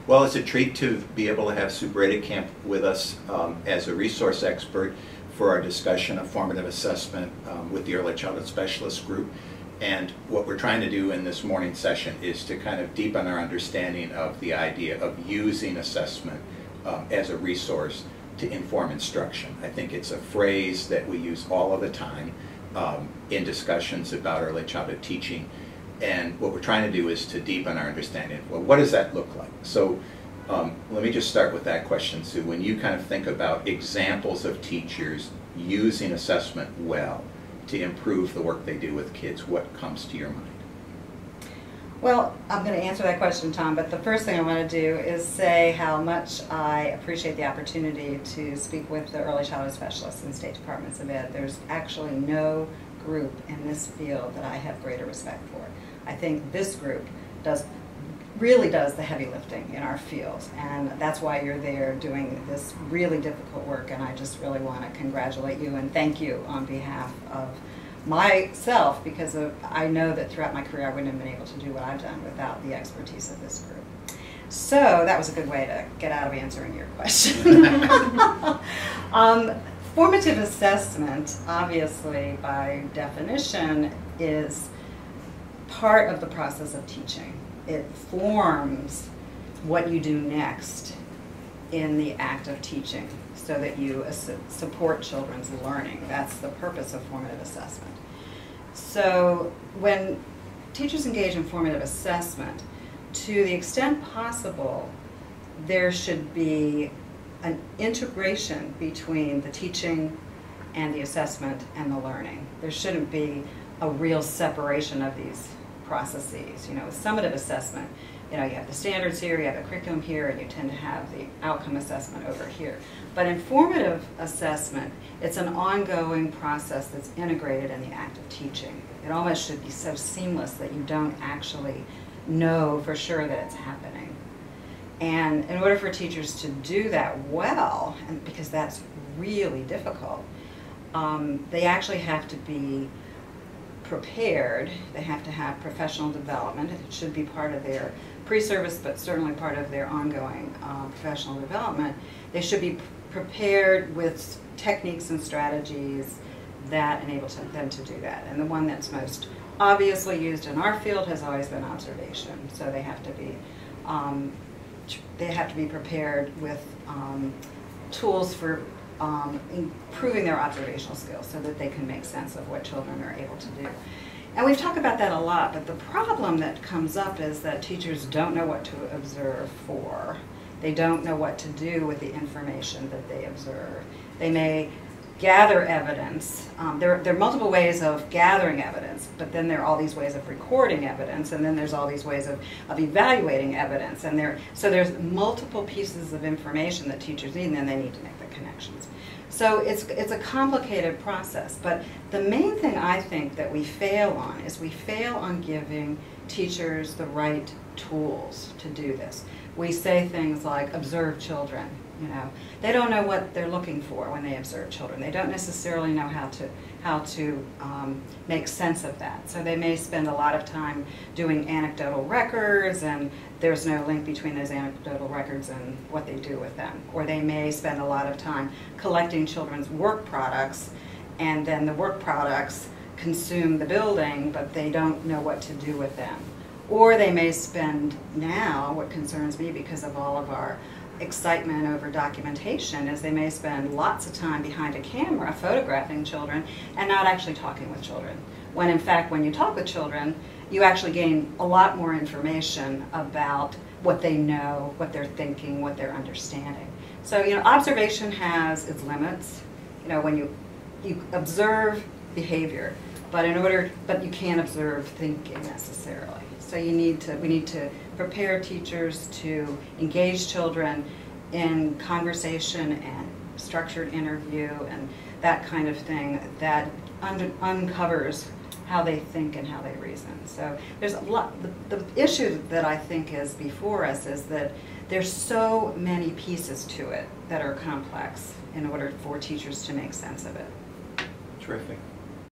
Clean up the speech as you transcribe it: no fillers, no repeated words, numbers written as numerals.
Well, it's a treat to be able to have Sue Bredekamp with us as a resource expert for our discussion of formative assessment with the Early Childhood Specialist Group. And what we're trying to do in this morning session is to kind of deepen our understanding of the idea of using assessment as a resource to inform instruction. I think it's a phrase that we use all of the time in discussions about early childhood teaching. And what we're trying to do is to deepen our understanding. Well, what does that look like? So let me just start with that question, Sue. When you kind of think about examples of teachers using assessment well to improve the work they do with kids, what comes to your mind? Well, I'm going to answer that question, Tom, but the first thing I want to do is say how much I appreciate the opportunity to speak with the early childhood specialists in state departments of ed. There's actually no group in this field that I have greater respect for. I think this group really does the heavy lifting in our field, and that's why you're there doing this really difficult work, and I just really want to congratulate you and thank you on behalf of myself, because I know that throughout my career I wouldn't have been able to do what I've done without the expertise of this group. So that was a good way to get out of answering your question. Formative assessment, obviously, by definition, is part of the process of teaching. It forms what you do next in the act of teaching so that you support children's learning. That's the purpose of formative assessment. So when teachers engage in formative assessment, to the extent possible, there should be an integration between the teaching and the assessment and the learning. There shouldn't be a real separation of these processes. You know, with summative assessment, you know, you have the standards here, you have the curriculum here, and you tend to have the outcome assessment over here. But in formative assessment, it's an ongoing process that's integrated in the act of teaching. It almost should be so seamless that you don't actually know for sure that it's happening. And in order for teachers to do that well, and because that's really difficult, they actually have to be prepared. They have to have professional development. It should be part of their pre-service, but certainly part of their ongoing professional development. They should be prepared with techniques and strategies that enable them to do that. And the one that's most obviously used in our field has always been observation. So they have to be prepared with tools for improving their observational skills so that they can make sense of what children are able to do. And we've talked about that a lot, but the problem that comes up is that teachers don't know what to observe for. They don't know what to do with the information that they observe. They may gather evidence. There are multiple ways of gathering evidence, but then there are all these ways of recording evidence, and then there's all these ways of evaluating evidence. And so there's multiple pieces of information that teachers need, and then they need to make the connections. So it's a complicated process, but the main thing I think that we fail on is we fail on giving teachers the right tools to do this. We say things like observe children. You know, they don't know what they're looking for when they observe children. They don't necessarily know how to make sense of that. So they may spend a lot of time doing anecdotal records, and there's no link between those anecdotal records and what they do with them. Or they may spend a lot of time collecting children's work products, and then the work products consume the building, but they don't know what to do with them. Or they may spend now, what concerns me because of all of our excitement over documentation, is they may spend lots of time behind a camera photographing children and not actually talking with children. When in fact, when you talk with children, you actually gain a lot more information about what they know, what they're thinking, what they're understanding. So, you know, observation has its limits. You know, when you observe behavior, but you can't observe thinking necessarily. So we need to prepare teachers to engage children in conversation and structured interview and that kind of thing that uncovers how they think and how they reason. So there's a lot. The issue that I think is before us is that there's so many pieces to it that are complex in order for teachers to make sense of it. Terrific.